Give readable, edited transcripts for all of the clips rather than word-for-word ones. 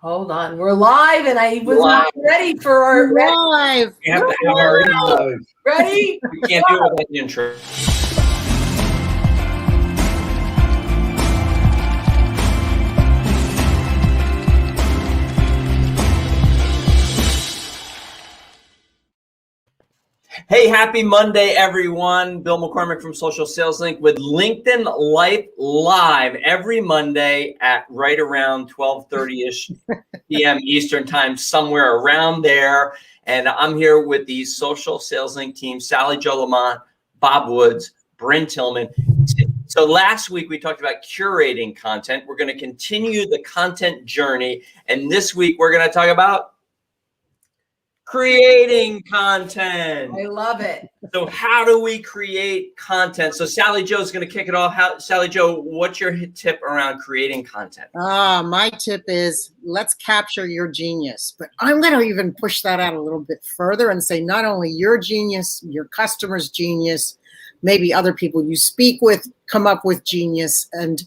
Hold on, we're live, and I was Live. not ready for our Live. We have to have our intro. ready. We can't do it without the intro. Hey, happy Monday, everyone. Bill McCormick from Social Sales Link with LinkedIn Life Live every Monday at right around 12:30-ish p.m. Eastern time, somewhere around there. And I'm here with the Social Sales Link team, Sally Jo Lamont, Bob Woods, Bryn Tillman. So last week we talked about curating content. We're going to continue the content journey. And this week we're going to talk about creating content. I love it. So how do we create content? So Sally Jo's going to kick it off. Sally Jo, what's your tip around creating content? My tip is let's capture your genius. But I'm going to even push that out a little bit further and say not only your genius, your customer's genius, maybe other people you speak with come up with genius. And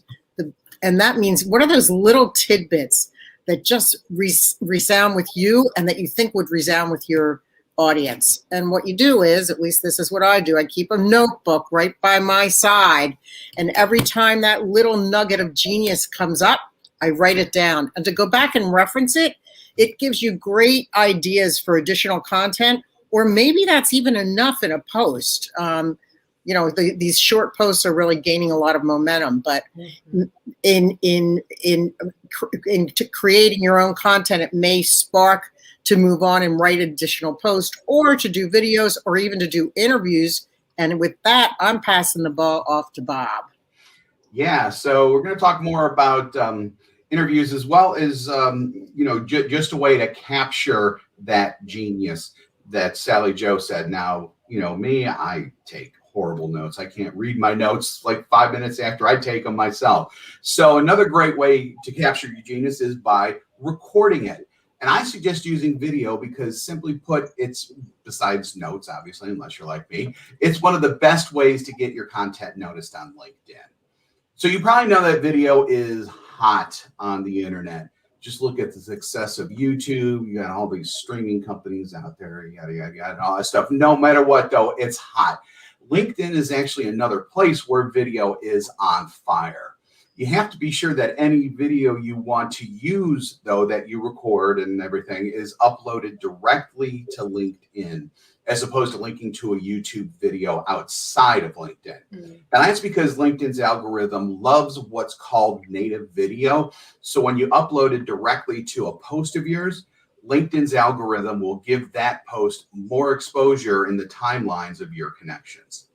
that means what are those little tidbits that just resound with you and that you think would resound with your audience. And what you do is, at least this is what I do, I keep a notebook right by my side. And every time that little nugget of genius comes up, I write it down. And to go back and reference it, it gives you great ideas for additional content, or maybe that's even enough in a post. These short posts are really gaining a lot of momentum, but in creating your own content, it may spark to move on and write additional posts or to do videos or even to do interviews. And with that, I'm passing the ball off to Bob. Yeah, so we're going to talk more about interviews as well as, just a way to capture that genius that Sally Jo said. Now, me, I take horrible notes. I can't read my notes like 5 minutes after I take them myself. So another great way to capture your genius is by recording it. And I suggest using video because simply put, it's besides notes, obviously, unless you're like me, it's one of the best ways to get your content noticed on LinkedIn. So you probably know that video is hot on the internet. Just look at the success of YouTube. You got all these streaming companies out there, yada, yada, yada, and all that stuff. No matter what, though, it's hot. LinkedIn is actually another place where video is on fire. You have to be sure that any video you want to use, though, that you record and everything is uploaded directly to LinkedIn, as opposed to linking to a YouTube video outside of LinkedIn. And that's because LinkedIn's algorithm loves what's called native video. So when you upload it directly to a post of yours, LinkedIn's algorithm will give that post more exposure in the timelines of your connections.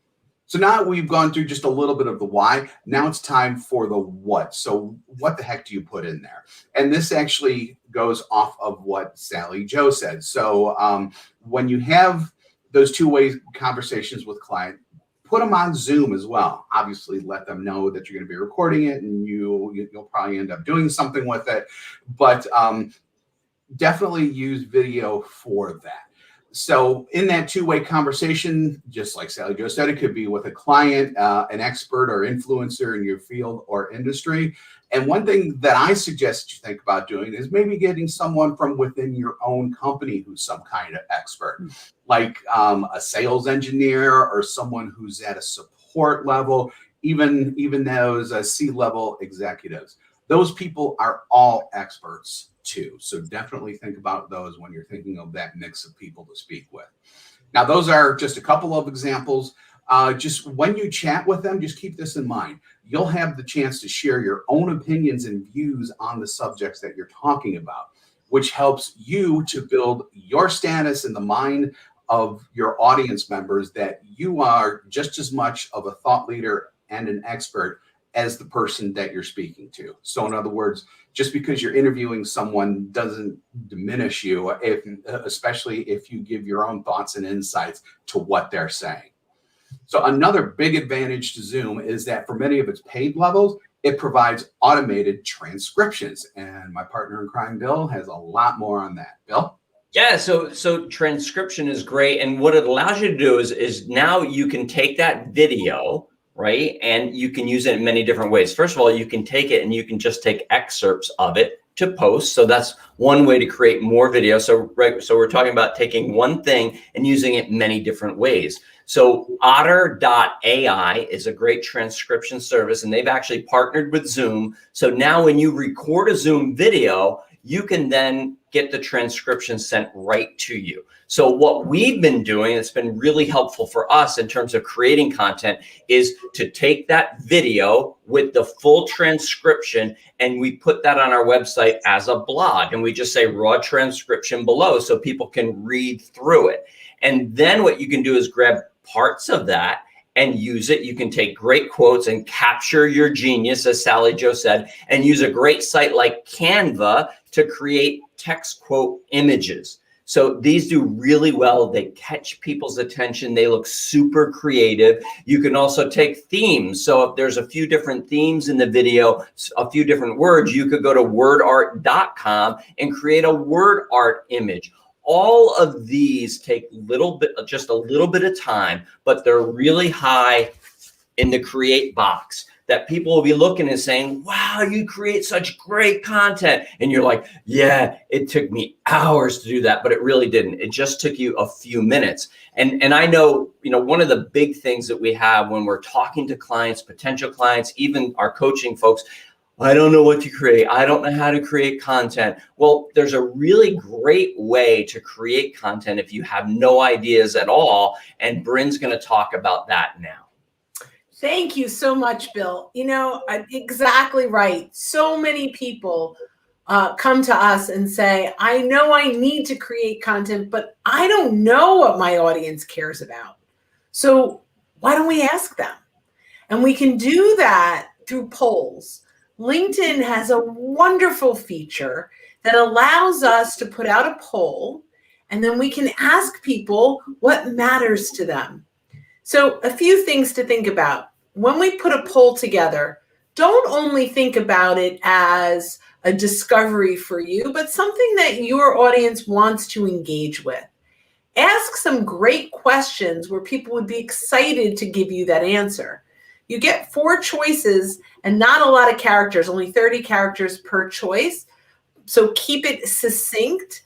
So now we've gone through just a little bit of the why. Now it's time for the what. So what the heck do you put in there? And this actually goes off of what Sally Jo said. So when you have those two-way conversations with client, put them on Zoom as well. Obviously, let them know that you're going to be recording it and you'll probably end up doing something with it. But definitely use video for that. So in that two-way conversation, just like Sally Jo said, it could be with a client, an expert or influencer in your field or industry. And one thing that I suggest you think about doing is maybe getting someone from within your own company who's some kind of expert, like a sales engineer or someone who's at a support level, even those C-level executives. Those people are all experts too. So definitely think about those when you're thinking of that mix of people to speak with. Now, those are just a couple of examples. Just when you chat with them, just keep this in mind. You'll have the chance to share your own opinions and views on the subjects that you're talking about, which helps you to build your status in the mind of your audience members that you are just as much of a thought leader and an expert as the person that you're speaking to. So in other words, just because you're interviewing someone doesn't diminish you, especially if you give your own thoughts and insights to what they're saying. So another big advantage to Zoom is that for many of its paid levels, it provides automated transcriptions. And my partner in crime, Bill, has a lot more on that. Bill? Yeah, so transcription is great. And what it allows you to do is now you can take that video, right? And you can use it in many different ways. First of all, you can take it and you can just take excerpts of it to post. So that's one way to create more video. So we're talking about taking one thing and using it many different ways. So Otter.ai is a great transcription service, and they've actually partnered with Zoom. So now when you record a Zoom video, you can then get the transcription sent right to you. So what we've been doing, it's been really helpful for us in terms of creating content, is to take that video with the full transcription and we put that on our website as a blog, and we just say raw transcription below so people can read through it. And then what you can do is grab parts of that and use it. You can take great quotes and capture your genius, as Sally Jo said, and use a great site like Canva to create text quote images. So these do really well. They catch people's attention. They look super creative. You can also take themes. So if there's a few different themes in the video, a few different words, you could go to wordart.com and create a word art image. All of these take just a little bit of time, but they're really high in the create box that people will be looking and saying, wow, you create such great content. And you're like, yeah, it took me hours to do that, but it really didn't. It just took you a few minutes. And I know, one of the big things that we have when we're talking to clients, potential clients, even our coaching folks, I don't know what to create. I don't know how to create content. Well, there's a really great way to create content if you have no ideas at all. And Bryn's going to talk about that now. Thank you so much, Bill. Exactly right. So many people come to us and say, I know I need to create content, but I don't know what my audience cares about. So why don't we ask them? And we can do that through polls. LinkedIn has a wonderful feature that allows us to put out a poll, and then we can ask people what matters to them. So a few things to think about. When we put a poll together, don't only think about it as a discovery for you, but something that your audience wants to engage with. Ask some great questions where people would be excited to give you that answer. You get 4 choices and not a lot of characters, only 30 characters per choice. So keep it succinct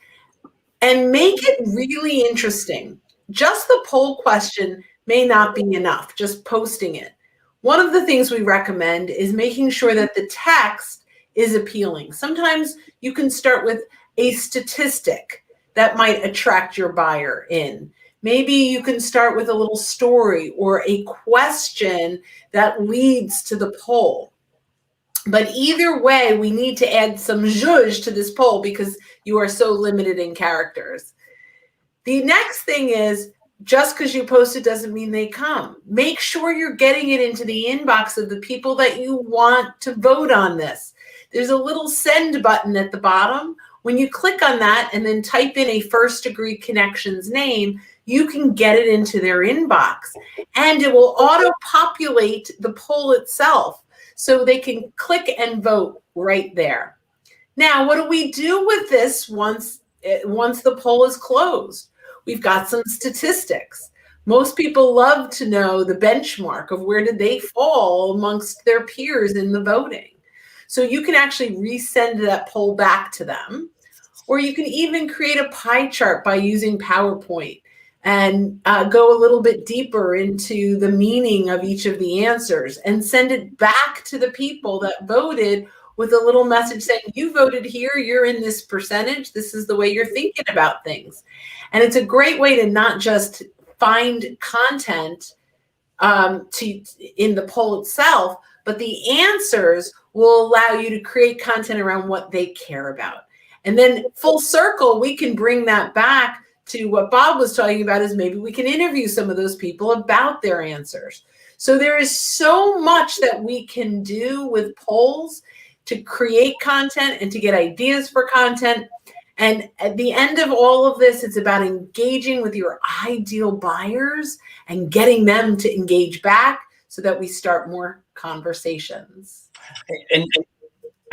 and make it really interesting. Just the poll question may not be enough, just posting it. One of the things we recommend is making sure that the text is appealing. Sometimes you can start with a statistic that might attract your buyer in. Maybe you can start with a little story or a question that leads to the poll. But either way, we need to add some zhuzh to this poll because you are so limited in characters. The next thing is, just because you post it doesn't mean they come. Make sure you're getting it into the inbox of the people that you want to vote on this. There's a little send button at the bottom. When you click on that and then type in a first degree connections name, you can get it into their inbox, and it will auto-populate the poll itself so they can click and vote right there. Now, what do we do with this once the poll is closed? We've got some statistics. Most people love to know the benchmark of where did they fall amongst their peers in the voting. So you can actually resend that poll back to them, or you can even create a pie chart by using PowerPoint and go a little bit deeper into the meaning of each of the answers and send it back to the people that voted with a little message saying, you voted here, you're in this percentage, this is the way you're thinking about things. And it's a great way to not just find content in the poll itself, but the answers will allow you to create content around what they care about. And then full circle, we can bring that back to what Bob was talking about, is maybe we can interview some of those people about their answers. So there is so much that we can do with polls to create content and to get ideas for content. And at the end of all of this, it's about engaging with your ideal buyers and getting them to engage back so that we start more conversations. And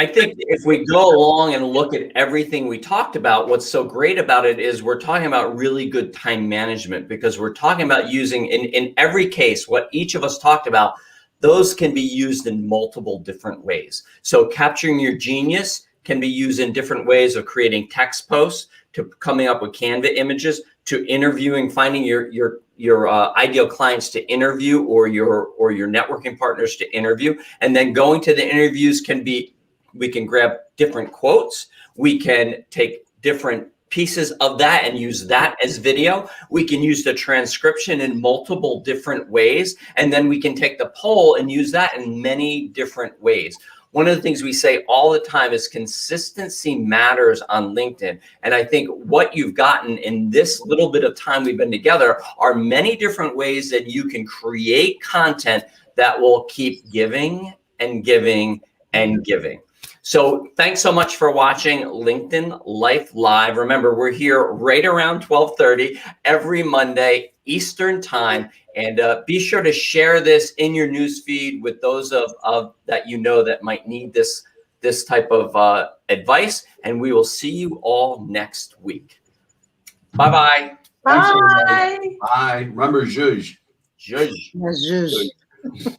I think if we go along and look at everything we talked about, what's so great about it is we're talking about really good time management, because we're talking about using, in every case, what each of us talked about, those can be used in multiple different ways. So capturing your genius can be used in different ways of creating text posts, to coming up with Canva images, to interviewing, finding your ideal clients to interview, or your networking partners to interview. And then going to the interviews can be, we can grab different quotes. We can take different pieces of that and use that as video. We can use the transcription in multiple different ways. And then we can take the poll and use that in many different ways. One of the things we say all the time is consistency matters on LinkedIn. And I think what you've gotten in this little bit of time we've been together are many different ways that you can create content that will keep giving and giving and giving. So thanks so much for watching LinkedIn Life Live. Remember, we're here right around 12:30 every Monday Eastern time. And be sure to share this in your newsfeed with those of that you know that might need this type of advice. And we will see you all next week. Bye-bye. Thanks, Bye. everybody. Bye. Remember, zhuzh. Zhuzh. Zhuzh.